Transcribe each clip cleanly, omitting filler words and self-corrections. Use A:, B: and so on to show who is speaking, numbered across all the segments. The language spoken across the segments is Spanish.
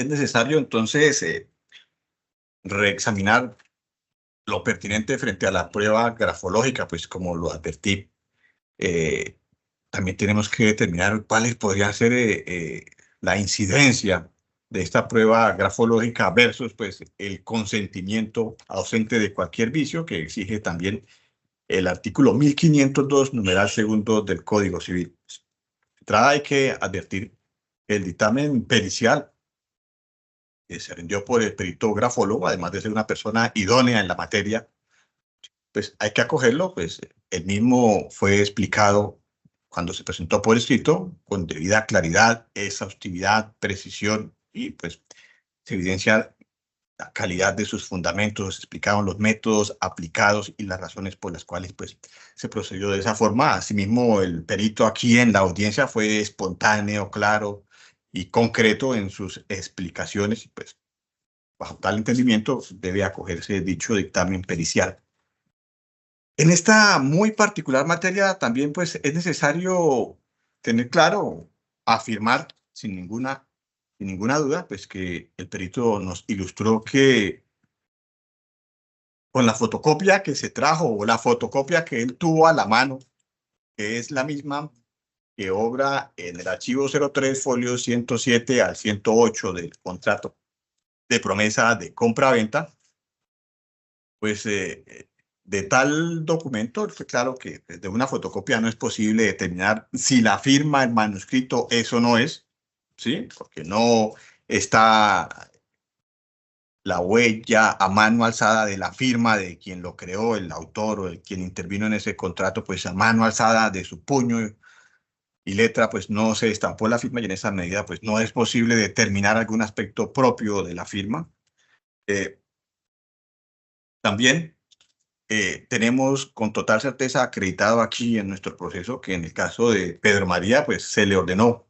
A: es necesario entonces reexaminar lo pertinente frente a la prueba grafológica, pues como lo advertí. eh, También tenemos que determinar cuáles podrían ser la incidencia de esta prueba grafológica versus pues, el consentimiento ausente de cualquier vicio que exige también el artículo 1502, numeral segundo del Código Civil. De entrada hay que advertir que el dictamen pericial que se rindió por el perito grafólogo, además de ser una persona idónea en la materia, pues hay que acogerlo, pues el mismo fue explicado cuando se presentó por escrito, con debida claridad, exhaustividad, precisión, y pues se evidencia la calidad de sus fundamentos, se explicaron los métodos aplicados y las razones por las cuales pues se procedió de esa forma. Asimismo, el perito aquí en la audiencia fue espontáneo, claro y concreto en sus explicaciones, y pues bajo tal entendimiento debe acogerse dicho dictamen pericial. En esta muy particular materia también pues es necesario tener claro, afirmar sin ninguna duda, pues que el perito nos ilustró que con la fotocopia que se trajo o la fotocopia que él tuvo a la mano, que es la misma que obra en el archivo 03, folio 107 al 108 del contrato de promesa de compra-venta, pues de tal documento, fue claro que de una fotocopia no es posible determinar si la firma en manuscrito es o no es, ¿sí? Porque no está la huella a mano alzada de la firma de quien lo creó, el autor o el quien intervino en ese contrato, pues a mano alzada de su puño y letra, pues no se estampó la firma y en esa medida, pues no es posible determinar algún aspecto propio de la firma. También tenemos con total certeza acreditado aquí en nuestro proceso que en el caso de Pedro María, pues se le ordenó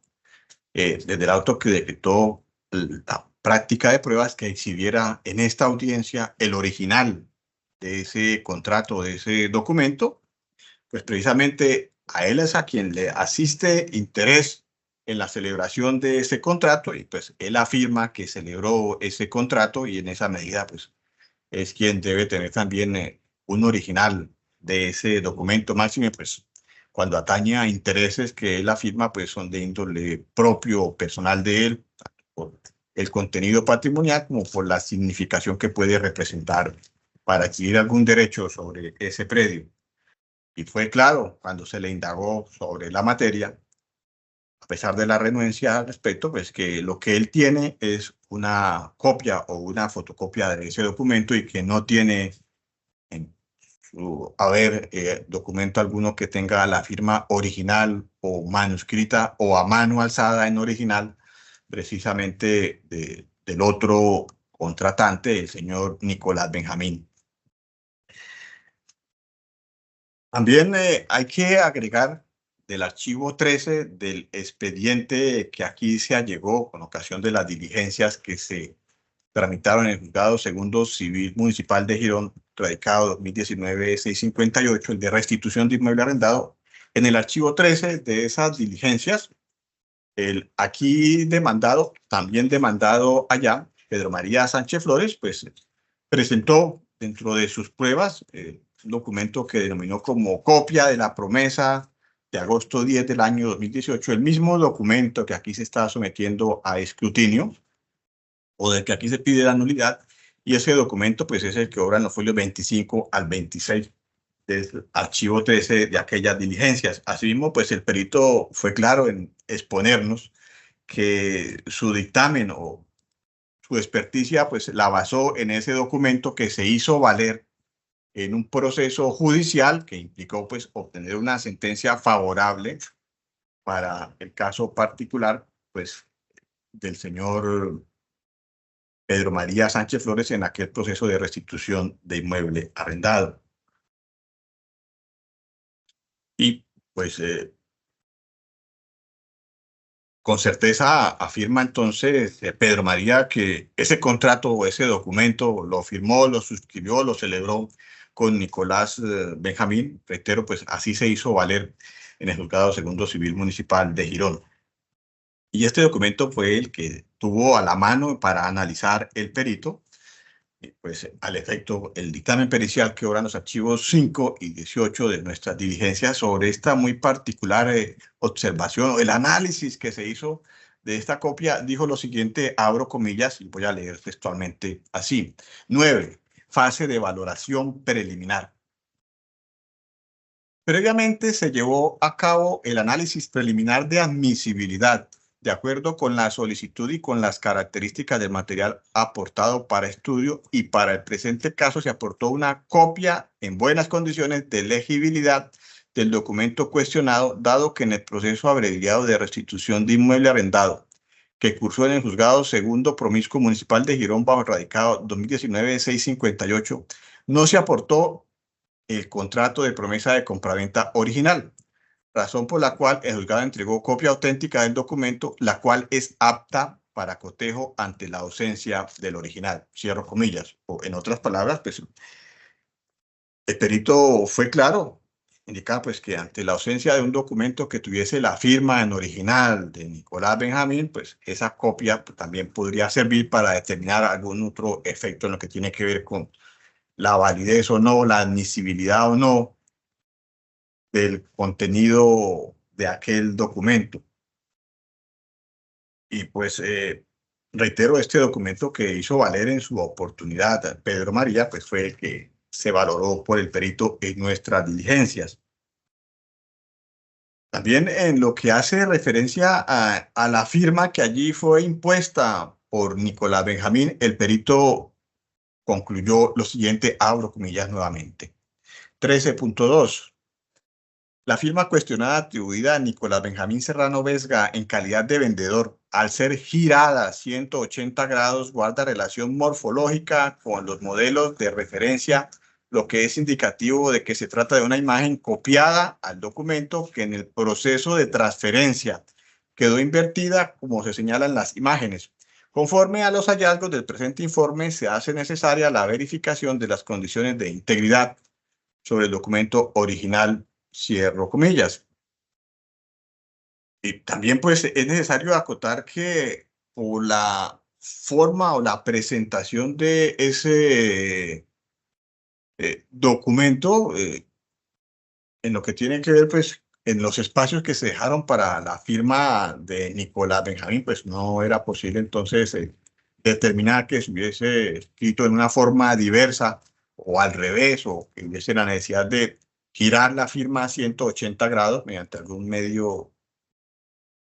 A: desde el auto que decretó la práctica de pruebas que exhibiera en esta audiencia el original de ese contrato, de ese documento, pues precisamente a él es a quien le asiste interés en la celebración de ese contrato y pues él afirma que celebró ese contrato y en esa medida pues es quien debe tener también un original de ese documento máximo, pues cuando atañe a intereses que él afirma, pues son de índole propio, personal de él, por el contenido patrimonial como por la significación que puede representar para adquirir algún derecho sobre ese predio. Y fue claro cuando se le indagó sobre la materia, a pesar de la renuencia al respecto, pues que lo que él tiene es una copia o una fotocopia de ese documento y que no tiene en su haber documento alguno que tenga la firma original o manuscrita o a mano alzada en original, precisamente del otro contratante, el señor Nicolás Benjamín. También hay que agregar del archivo 13 del expediente que aquí se allegó con ocasión de las diligencias que se tramitaron en el Juzgado Segundo Civil Municipal de Girón, radicado 2019-658, el de restitución de inmueble arrendado. En el archivo 13 de esas diligencias, el aquí demandado, también demandado allá, Pedro María Sánchez Flores, pues presentó dentro de sus pruebas un documento que denominó como copia de la promesa de agosto 10 del año 2018, el mismo documento que aquí se está sometiendo a escrutinio o del que aquí se pide la nulidad, y ese documento pues es el que obra en los folios 25 al 26 del archivo 13 de aquellas diligencias. Asimismo, pues el perito fue claro en exponernos que su dictamen o su experticia pues la basó en ese documento que se hizo valer en un proceso judicial que implicó pues obtener una sentencia favorable para el caso particular pues del señor Pedro María Sánchez Flores en aquel proceso de restitución de inmueble arrendado. Y pues con certeza afirma entonces Pedro María que ese contrato o ese documento lo firmó, lo suscribió, lo celebró con Nicolás Benjamín. Reitero, pues así se hizo valer en el Juzgado Segundo Civil Municipal de Girón. Y este documento fue el que tuvo a la mano para analizar el perito. Y pues al efecto, el dictamen pericial que obran los archivos 5 y 18 de nuestras diligencias sobre esta muy particular observación o el análisis que se hizo de esta copia, dijo lo siguiente, abro comillas, y voy a leer textualmente así. 9. Fase de valoración preliminar. Previamente se llevó a cabo el análisis preliminar de admisibilidad, de acuerdo con la solicitud y con las características del material aportado para estudio, y para el presente caso se aportó una copia en buenas condiciones de legibilidad del documento cuestionado, dado que en el proceso abreviado de restitución de inmueble arrendado que cursó en el Juzgado Segundo Promiscuo Municipal de Girón bajo el radicado 2019-658, no se aportó el contrato de promesa de compraventa original, razón por la cual el juzgado entregó copia auténtica del documento, la cual es apta para cotejo ante la ausencia del original. Cierro comillas. O en otras palabras, pues el perito fue claro, indicaba pues que ante la ausencia de un documento que tuviese la firma en original de Nicolás Benjamín, pues esa copia pues, también podría servir para determinar algún otro efecto en lo que tiene que ver con la validez o no, la admisibilidad o no del contenido de aquel documento. Y pues reitero, este documento que hizo valer en su oportunidad Pedro María, pues fue el que se valoró por el perito en nuestras diligencias. También en lo que hace referencia a la firma que allí fue impuesta por Nicolás Benjamín, el perito concluyó lo siguiente, abro comillas nuevamente. 13.2. La firma cuestionada atribuida a Nicolás Benjamín Serrano Vesga en calidad de vendedor, al ser girada 180 grados, guarda relación morfológica con los modelos de referencia, lo que es indicativo de que se trata de una imagen copiada al documento que en el proceso de transferencia quedó invertida como se señalan las imágenes. Conforme a los hallazgos del presente informe, se hace necesaria la verificación de las condiciones de integridad sobre el documento original. Cierro comillas. Y también pues es necesario acotar que por la forma o la presentación de ese documento, en lo que tiene que ver pues en los espacios que se dejaron para la firma de Nicolás Benjamín, pues no era posible entonces determinar que se hubiese escrito en una forma diversa o al revés, o que hubiese la necesidad de girar la firma a 180 grados mediante algún medio,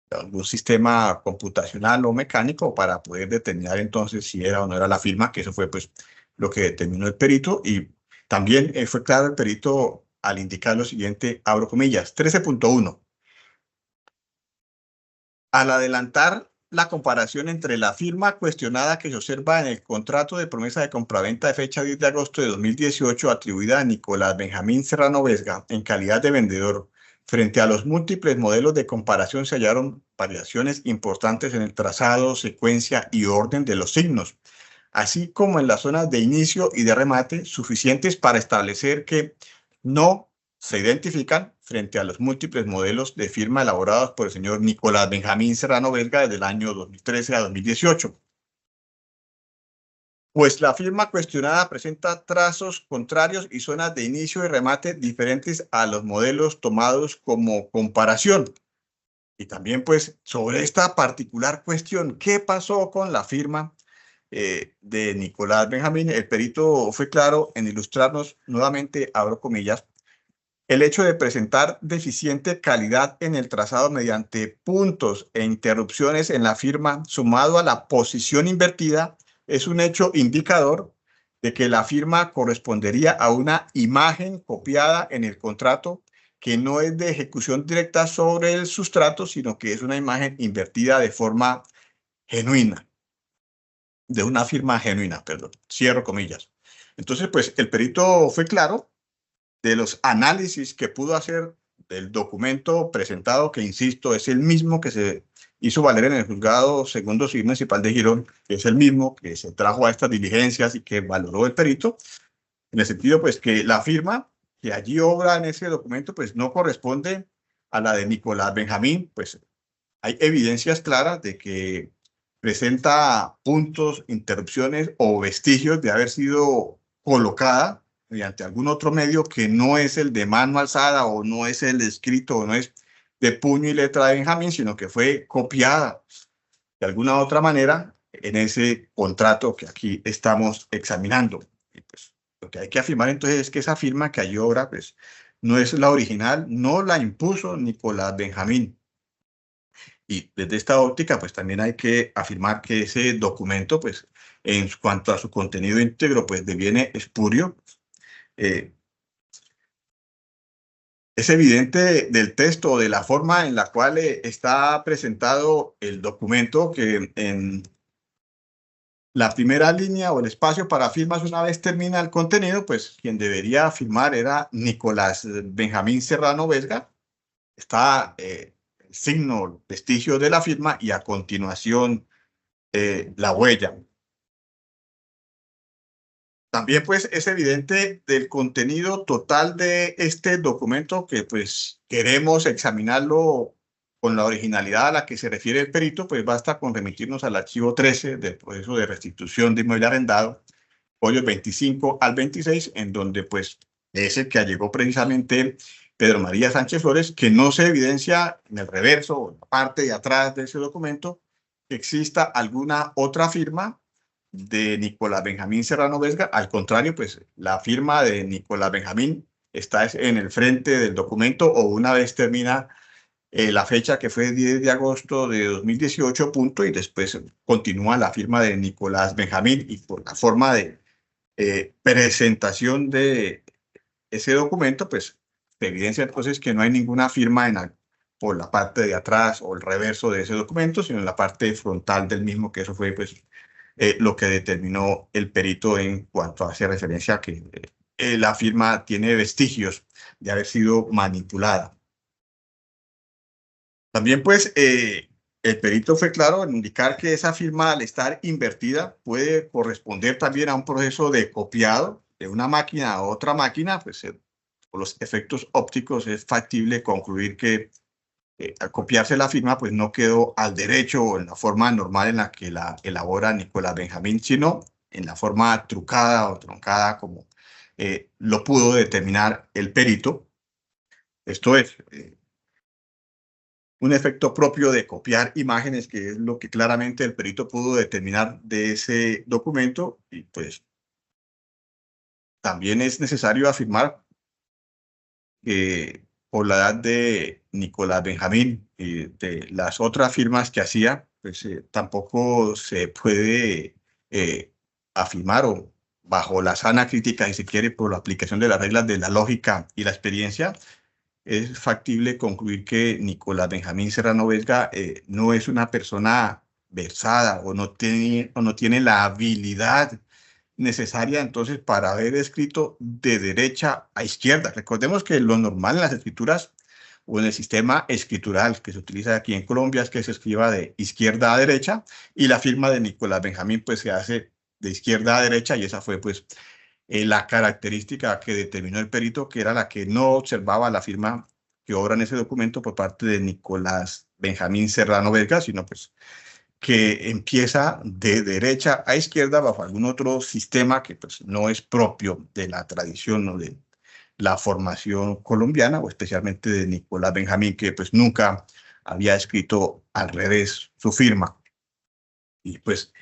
A: algún sistema computacional o mecánico para poder determinar entonces si era o no era la firma, que eso fue pues lo que determinó el perito. Y también fue claro el perito al indicar lo siguiente, abro comillas, 13.1. Al adelantar la comparación entre la firma cuestionada que se observa en el contrato de promesa de compraventa de fecha 10 de agosto de 2018 atribuida a Nicolás Benjamín Serrano Vesga en calidad de vendedor, frente a los múltiples modelos de comparación se hallaron variaciones importantes en el trazado, secuencia y orden de los signos, así como en las zonas de inicio y de remate, suficientes para establecer que no se identifican frente a los múltiples modelos de firma elaborados por el señor Nicolás Benjamín Serrano Vesga desde el año 2013 a 2018. Pues la firma cuestionada presenta trazos contrarios y zonas de inicio y remate diferentes a los modelos tomados como comparación. Y también pues sobre esta particular cuestión, ¿qué pasó con la firma de Nicolás Benjamín? El perito fue claro en ilustrarnos nuevamente, abro comillas, el hecho de presentar deficiente calidad en el trazado mediante puntos e interrupciones en la firma, sumado a la posición invertida, es un hecho indicador de que la firma correspondería a una imagen copiada en el contrato que no es de ejecución directa sobre el sustrato, sino que es una imagen invertida de forma genuina, de una firma genuina, perdón, cierro comillas. Entonces, pues el perito fue claro de los análisis que pudo hacer del documento presentado, que insisto, es el mismo que se hizo valer en el Juzgado Segundo Civil Municipal de Girón, que es el mismo que se trajo a estas diligencias y que valoró el perito, en el sentido pues que la firma que allí obra en ese documento pues no corresponde a la de Nicolás Benjamín, pues hay evidencias claras de que presenta puntos, interrupciones o vestigios de haber sido colocada mediante algún otro medio que no es el de mano alzada o no es el escrito o no es de puño y letra de Benjamín, sino que fue copiada de alguna otra manera en ese contrato que aquí estamos examinando. Y pues, lo que hay que afirmar entonces es que esa firma que hay obra pues, no es la original, no la impuso Nicolás Benjamín. Y desde esta óptica, pues también hay que afirmar que ese documento, pues en cuanto a su contenido íntegro, pues deviene espurio. Es evidente del texto o de la forma en la cual está presentado el documento que en la primera línea o el espacio para firmas, una vez termina el contenido, pues quien debería firmar era Nicolás Benjamín Serrano Vesga. Está el signo, vestigio de la firma y a continuación la huella. También pues es evidente del contenido total de este documento que pues queremos examinarlo con la originalidad a la que se refiere el perito, pues basta con remitirnos al archivo 13 del proceso de restitución de inmueble arrendado, folios 25 al 26, en donde pues es el que allegó precisamente Pedro María Sánchez Flores, que no se evidencia en el reverso o en la parte de atrás de ese documento que exista alguna otra firma de Nicolás Benjamín Serrano Vesga. Al contrario, pues la firma de Nicolás Benjamín está en el frente del documento o una vez termina la fecha que fue 10 de agosto de 2018, punto, y después continúa la firma de Nicolás Benjamín y por la forma de presentación de ese documento, pues se evidencia entonces que no hay ninguna firma por la parte de atrás o el reverso de ese documento, sino en la parte frontal del mismo, que eso fue pues lo que determinó el perito en cuanto hace referencia a que la firma tiene vestigios de haber sido manipulada. También pues el perito fue claro en indicar que esa firma al estar invertida puede corresponder también a un proceso de copiado de una máquina a otra máquina, pues por los efectos ópticos es factible concluir que al copiarse la firma, pues no quedó al derecho o en la forma normal en la que la elabora Nicolás Benjamín, sino en la forma trucada o truncada como lo pudo determinar el perito. Esto es un efecto propio de copiar imágenes, que es lo que claramente el perito pudo determinar de ese documento. Y pues también es necesario afirmar que por la edad de Nicolás Benjamín y de las otras firmas que hacía, pues tampoco se puede afirmar o bajo la sana crítica, si se quiere, por la aplicación de las reglas de la lógica y la experiencia, es factible concluir que Nicolás Benjamín Serrano Vesga no es una persona versada o no tiene la habilidad necesaria entonces para haber escrito de derecha a izquierda. Recordemos que lo normal en las escrituras o en el sistema escritural que se utiliza aquí en Colombia es que se escriba de izquierda a derecha, y la firma de Nicolás Benjamín pues se hace de izquierda a derecha, y esa fue pues la característica que determinó el perito, que era la que no observaba la firma que obra en ese documento por parte de Nicolás Benjamín Serrano Vesga, sino pues que empieza de derecha a izquierda bajo algún otro sistema que pues no es propio de la tradición o de la formación colombiana, o especialmente de Nicolás Benjamín, que pues nunca había escrito al revés su firma. Y pues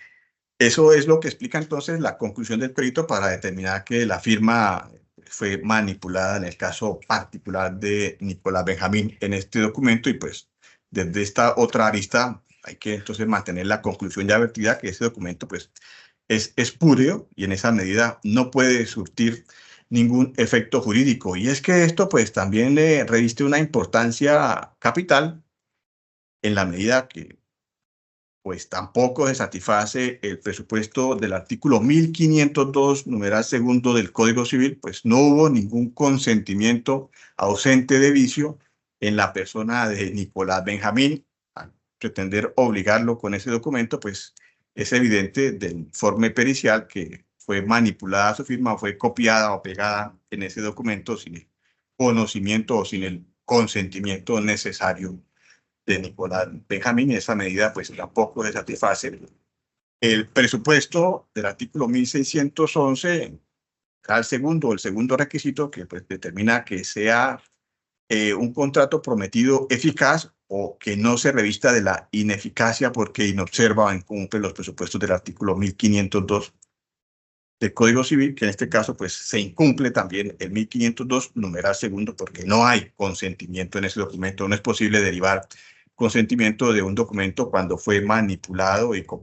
A: eso es lo que explica entonces la conclusión del perito para determinar que la firma fue manipulada en el caso particular de Nicolás Benjamín en este documento. Y pues desde esta otra arista hay que entonces mantener la conclusión ya vertida, que ese documento pues es espurio y en esa medida no puede surtir ningún efecto jurídico. Y es que esto pues también le reviste una importancia capital en la medida que pues tampoco se satisface el presupuesto del artículo 1502, numeral segundo del Código Civil, pues no hubo ningún consentimiento ausente de vicio en la persona de Nicolás Benjamín. Al pretender obligarlo con ese documento, pues es evidente del informe pericial que fue manipulada su firma, o fue copiada o pegada en ese documento sin el conocimiento o sin el consentimiento necesario de Nicolás Benjamín, y esa medida pues tampoco se satisface. El presupuesto del artículo 1611, el segundo requisito que pues determina que sea un contrato prometido eficaz o que no se revista de la ineficacia porque inobserva o incumple los presupuestos del artículo 1502 del Código Civil, que en este caso pues se incumple también el 1502, numeral segundo, porque no hay consentimiento en ese documento. No es posible derivar consentimiento de un documento cuando fue manipulado y copiado